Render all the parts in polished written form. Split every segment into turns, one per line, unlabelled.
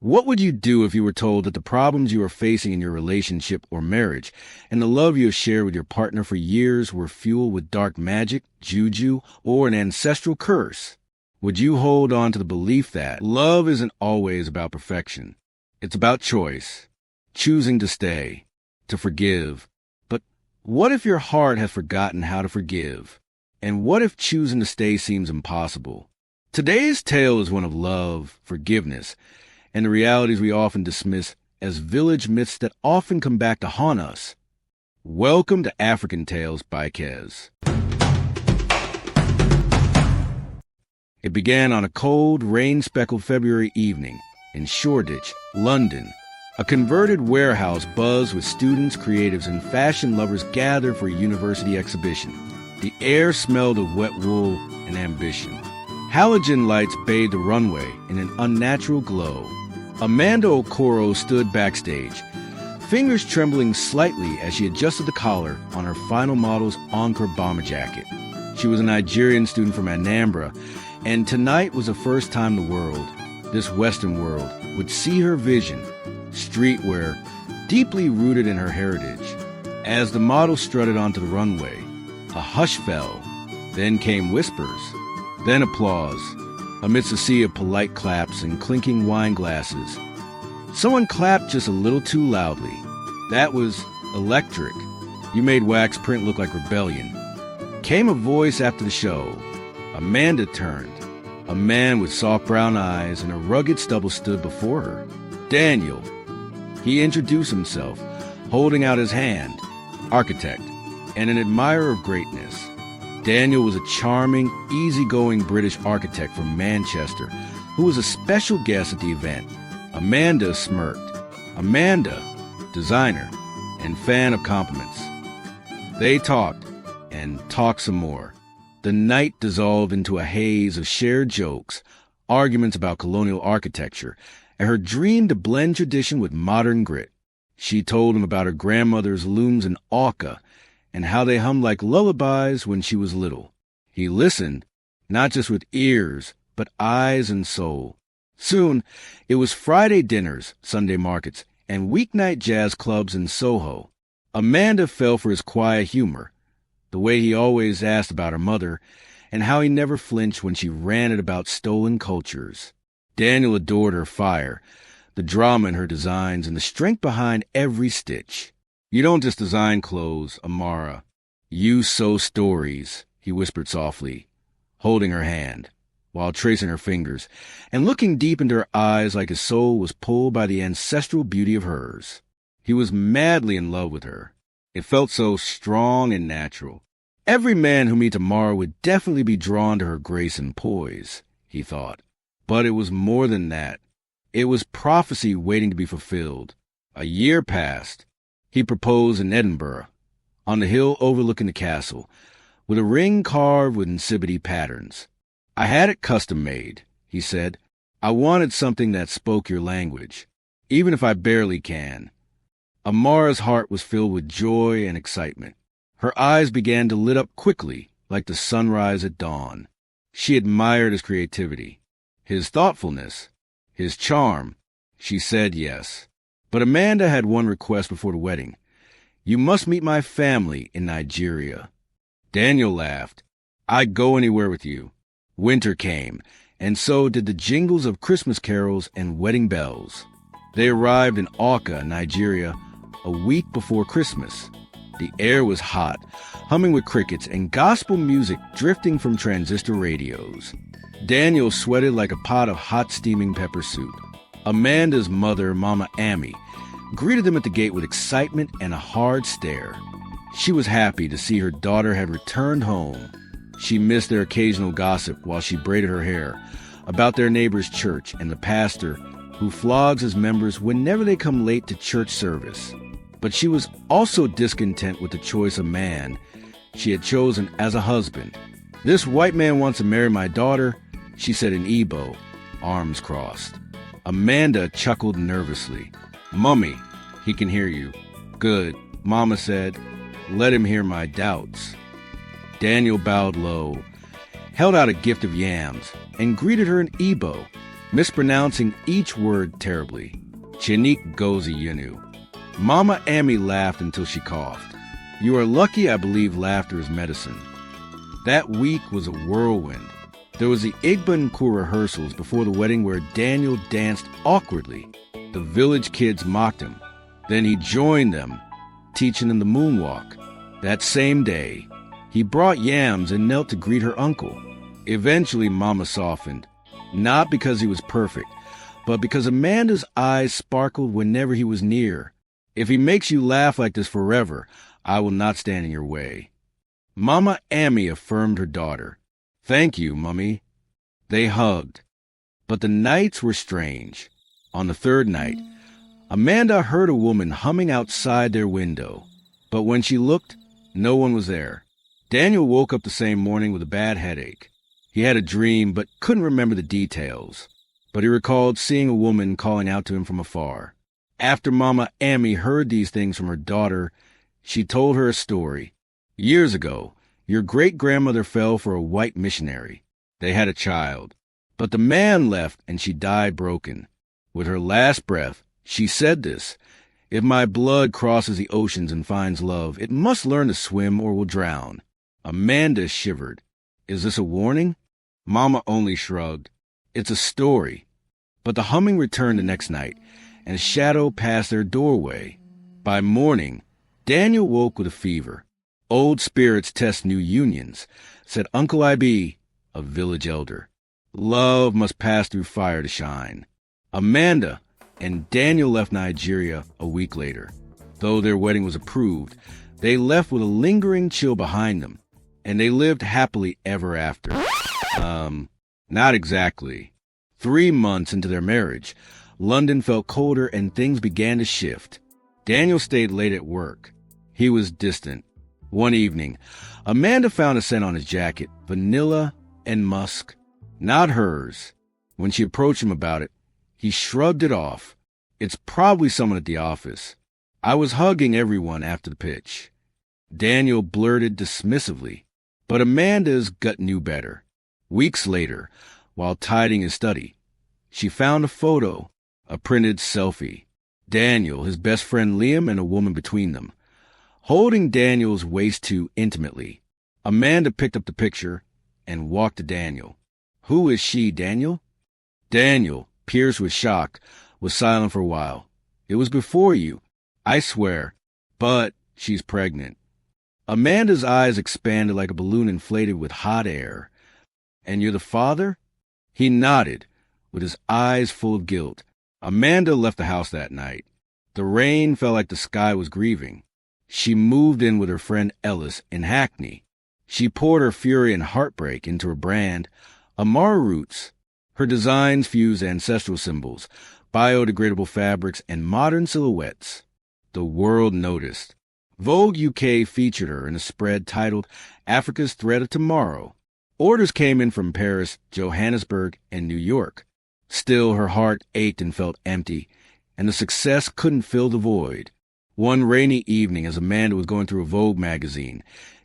What would you do if you were told that the problems you are facing in your relationship or marriage and the love you have shared with your partner for years were fueled with dark magic, juju, or an ancestral curse? Would you hold on to the belief that love isn't always about perfection? It's about choice, choosing to stay, to forgive. But what if your heart has forgotten how to forgive? And what if choosing to stay seems impossible? Today's tale is one of love, forgiveness, and the realities we often dismiss as village myths that often come back to haunt us. Welcome to African Tales by Kez. It began on a cold, rain-speckled February evening in Shoreditch, London. A converted warehouse buzzed with students, creatives, and fashion lovers gathered for a university exhibition. The air smelled of wet wool and ambition. Halogen lights bathed the runway in an unnatural glow. Amanda Okoro stood backstage, fingers trembling slightly as she adjusted the collar on her final model's Encore bomber jacket. She was a Nigerian student from Anambra, and tonight was the first time the world, this Western world, would see her vision, streetwear, deeply rooted in her heritage. As the model strutted onto the runway, a hush fell, then came whispers, then applause, amidst a sea of polite claps and clinking wine glasses. Someone clapped just a little too loudly. That was electric. You made wax print look like rebellion. Came a voice after the show. Amanda turned. A man with soft brown eyes and a rugged stubble stood before her. Daniel. He introduced himself, holding out his hand. Architect and an admirer of greatness. Daniel was a charming, easygoing British architect from Manchester who was a special guest at the event. Amanda smirked. Amanda, designer and fan of compliments. They talked and talked some more. The night dissolved into a haze of shared jokes, arguments about colonial architecture, and her dream to blend tradition with modern grit. She told him about her grandmother's looms in Auca and how they hummed like lullabies when she was little. He listened, not just with ears, but eyes and soul. Soon, it was Friday dinners, Sunday markets, and weeknight jazz clubs in Soho. Amanda fell for his quiet humor, the way he always asked about her mother, and how he never flinched when she ranted about stolen cultures. Daniel adored her fire, the drama in her designs, and the strength behind every stitch. You don't just design clothes, Amara. You sew stories, he whispered softly, holding her hand, while tracing her fingers, and looking deep into her eyes like his soul was pulled by the ancestral beauty of hers. He was madly in love with her. It felt so strong and natural. Every man who meets Amara would definitely be drawn to her grace and poise, he thought. But it was more than that. It was prophecy waiting to be fulfilled. A year passed. He proposed in Edinburgh, on the hill overlooking the castle, with a ring carved with Nsibidi patterns. I had it custom-made, he said. I wanted something that spoke your language, even if I barely can. Amara's heart was filled with joy and excitement. Her eyes began to lit up quickly, like the sunrise at dawn. She admired his creativity, his thoughtfulness, his charm. She said yes. But Amanda had one request before the wedding. You must meet my family in Nigeria. Daniel laughed. I'd go anywhere with you. Winter came, and so did the jingles of Christmas carols and wedding bells. They arrived in Auca, Nigeria, a week before Christmas. The air was hot, humming with crickets and gospel music drifting from transistor radios. Daniel sweated like a pot of hot steaming pepper soup. Amanda's mother, Mama Amy, greeted them at the gate with excitement and a hard stare. She was happy to see her daughter had returned home. She missed their occasional gossip while she braided her hair about their neighbor's church and the pastor who flogs his members whenever they come late to church service. But she was also discontent with the choice of man she had chosen as a husband. This white man wants to marry my daughter, she said in Igbo, arms crossed. Amanda chuckled nervously. Mummy, he can hear you. Good, Mama said. Let him hear my doubts. Daniel bowed low, held out a gift of yams, and greeted her in Igbo. mispronouncing each word terribly. Chinik gozi yenu. Mama Amy laughed until she coughed. You are lucky I believe laughter is medicine. That week was a whirlwind. There was the Igbanku rehearsals before the wedding where Daniel danced awkwardly. The village kids mocked him. Then he joined them, teaching them the moonwalk. That same day, he brought yams and knelt to greet her uncle. Eventually, Mama softened, not because he was perfect, but because Amanda's eyes sparkled whenever he was near. If he makes you laugh like this forever, I will not stand in your way. Mama Amy affirmed her daughter. Thank you, Mummy. They hugged. But the nights were strange. On the third night, Amanda heard a woman humming outside their window. But when she looked, no one was there. Daniel woke up the same morning with a bad headache. He had a dream, but couldn't remember the details. But he recalled seeing a woman calling out to him from afar. After Mama Amy heard these things from her daughter, she told her a story. Years ago, your great-grandmother fell for a white missionary. They had a child. But the man left, and she died broken. With her last breath, she said this: if my blood crosses the oceans and finds love, it must learn to swim or will drown. Amanda shivered. Is this a warning? Mama only shrugged. It's a story. But the humming returned the next night, and a shadow passed their doorway. By morning, Daniel woke with a fever. Old spirits test new unions, said Uncle Ibe, a village elder. Love must pass through fire to shine. Amanda and Daniel left Nigeria a week later. Though their wedding was approved, they left with a lingering chill behind them, and they lived happily ever after. Not exactly. 3 months into their marriage, London felt colder and things began to shift. Daniel stayed late at work. He was distant. One evening, Amanda found a scent on his jacket, vanilla and musk. Not hers. When she approached him about it, he shrugged it off. It's probably someone at the office. I was hugging everyone after the pitch. Daniel blurted dismissively, but Amanda's gut knew better. Weeks later, while tidying his study, she found a photo, a printed selfie. Daniel, his best friend Liam, and a woman between them. Holding Daniel's waist too intimately, Amanda picked up the picture and walked to Daniel. Who is she, Daniel? Daniel, pierced with shock, was silent for a while. It was before you, I swear, but she's pregnant. Amanda's eyes expanded like a balloon inflated with hot air. And you're the father? He nodded, with his eyes full of guilt. Amanda left the house that night. The rain felt like the sky was grieving. She moved in with her friend Ellis in Hackney. She poured her fury and heartbreak into her brand, Amara Roots. Her designs fuse ancestral symbols, biodegradable fabrics, and modern silhouettes. The world noticed. Vogue UK featured her in a spread titled Africa's Thread of Tomorrow. Orders came in from Paris, Johannesburg, and New York. Still, her heart ached and felt empty, and the success couldn't fill the void. One rainy evening, as Amanda was going through a Vogue magazine,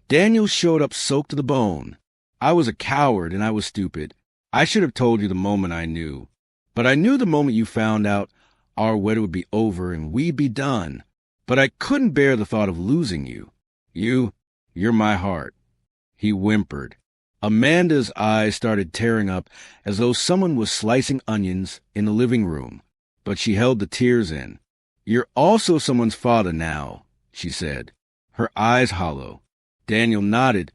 Daniel showed up soaked to the bone. I was a coward and I was stupid. I should have told you the moment I knew. But I knew the moment you found out our wedding would be over and we'd be done. But I couldn't bear the thought of losing you. You're my heart. He whimpered. Amanda's eyes started tearing up as though someone was slicing onions in the living room, but she held the tears in. You're also someone's father now, she said, her eyes hollow. Daniel nodded.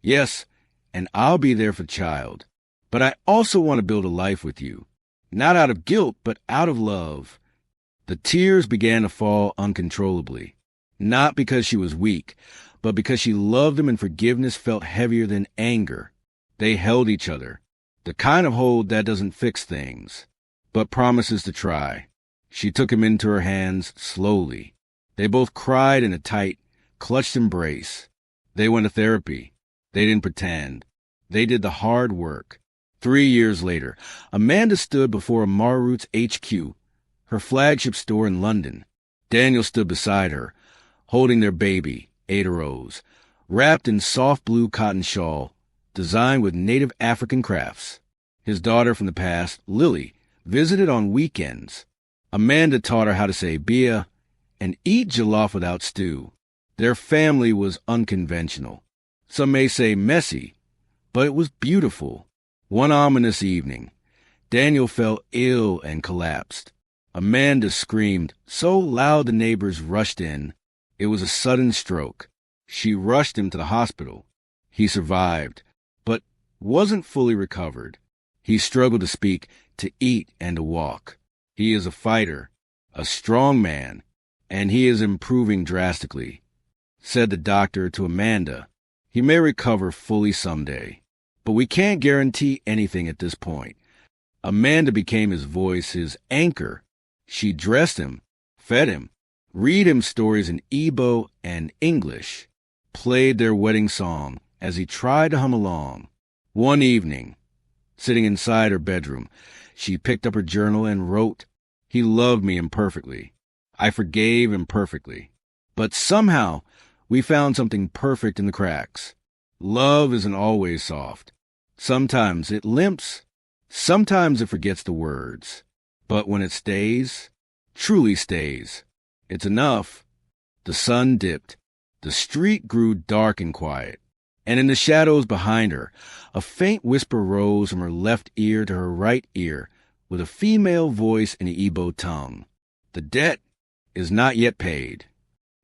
Yes, and I'll be there for the child. But I also want to build a life with you. Not out of guilt, but out of love. The tears began to fall uncontrollably. Not because she was weak, but because she loved him and forgiveness felt heavier than anger. They held each other, the kind of hold that doesn't fix things, but promises to try. She took him into her hands slowly. They both cried in a tight, clutched embrace. They went to therapy. They didn't pretend. They did the hard work. 3 years later, Amanda stood before Amara Roots HQ, her flagship store in London. Daniel stood beside her, holding their baby, Ada Rose, wrapped in soft blue cotton shawl, designed with native African crafts. His daughter from the past, Lily, visited on weekends. Amanda taught her how to say bia and eat jollof without stew. Their family was unconventional. Some may say messy, but it was beautiful. One ominous evening, Daniel fell ill and collapsed. Amanda screamed so loud the neighbors rushed in. It was a sudden stroke. She rushed him to the hospital. He survived, but wasn't fully recovered. He struggled to speak, to eat, and to walk. He is a fighter, a strong man, and he is improving drastically, said the doctor to Amanda. He may recover fully someday, but we can't guarantee anything at this point. Amanda became his voice, his anchor. She dressed him, fed him, read him stories in Igbo and English, played their wedding song as he tried to hum along. One evening, sitting inside her bedroom, she picked up her journal and wrote, "He loved me imperfectly. I forgave imperfectly. But somehow we found something perfect in the cracks. Love isn't always soft. Sometimes it limps. Sometimes it forgets the words. But when it stays, truly stays, it's enough." The sun dipped. The street grew dark and quiet. And in the shadows behind her, a faint whisper rose from her left ear to her right ear with a female voice in the Igbo tongue. "The debt is not yet paid."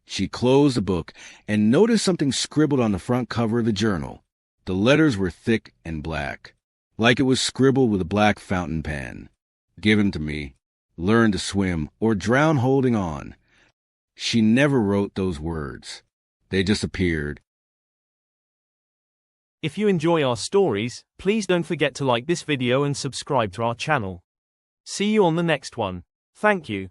She closed the book and noticed something scribbled on the front cover of the journal. The letters were thick and black, like it was scribbled with a black fountain pen. "Give him to me. Learn to swim or drown holding on." She never wrote those words. They just appeared.
If you enjoy our stories, please don't forget to like this video and subscribe to our channel. See you on the next one. Thank you.